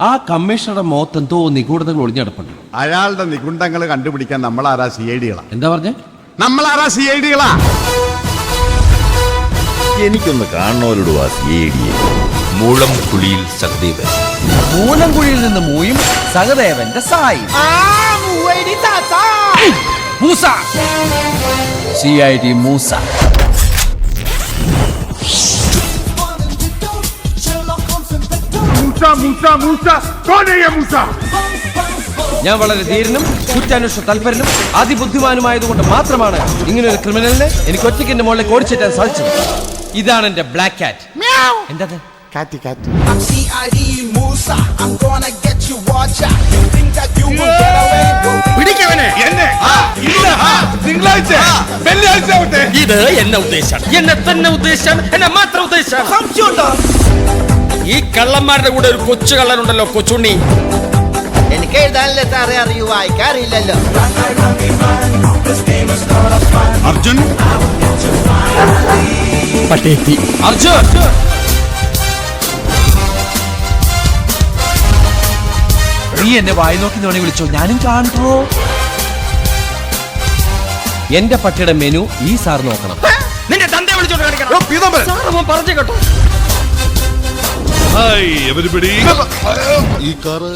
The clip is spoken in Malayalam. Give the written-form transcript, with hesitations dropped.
ആ കമ്മീഷണറുടെ മുഖത്ത് എന്തോ നിഗൂഢതകൾ ഒളിഞ്ഞടപ്പുണ്ട്. അയാളുടെ നിഗുണ്ടങ്ങൾ കണ്ടുപിടിക്കാൻ നമ്മളാരാ CID കളാ. എന്താ പറഞ്ഞേ? നമ്മളാരാ CID കളാ. എനിക്കൊന്ന് കാണണോലോട് CID. മൂളംകുഴിയിൽ സഹദേവൻ. മൂലംകുഴിയിൽ നിന്ന് മൂയും സഹദേവന്റെ സായി. മൂസ CID മൂസ. ഞാൻ വളരെ ധീരനും കുറ്റാന്വേഷണ തൽപരനും അതിബുദ്ധിമാനുമായതുകൊണ്ട് മാത്രമാണ് ഇങ്ങനൊരു ക്രിമിനലിനെ എനിക്ക് ഒറ്റയ്ക്ക് എന്റെ മുകളിലേക്ക് ഓടിച്ചേറ്റാൻ സാധിച്ചത്. ഇതാണ് എന്റെ ബ്ലാക്ക് കാറ്റ്. എന്താ I'm CID Musa. I'm gonna get you, watch out. You think that you will get away? ഇത് എന്നെ ഉദ്ദേശം, എന്നെ തന്നെ ഉദ്ദേശം, എന്നെ മാത്രം ഉദ്ദേശം. ഈ കള്ളന്മാരുടെ കൂടെ ഒരു കൊച്ചു കള്ളനുണ്ടല്ലോ, കൊച്ചുണ്ണി. എനിക്ക് എഴുതാനല്ലേ സാറേ അറിയൂ, വായിക്കാറില്ലല്ലോ. അർജുൻ പട്ടേത്തി. അർജുൻ, നീ എന്നെ വായി നോക്കി നോണി വിളിച്ചോ, ഞാനും കാണോ. എന്റെ പട്ടിയുടെ മെനു ഈ സാർ നോക്കണം. നിന്റെ തന്തയെ വിളിച്ചോണ്ട് കാണിക്കണം. സാർ പറഞ്ഞു കേട്ടോ. Hi everybody. ഈ കാറ്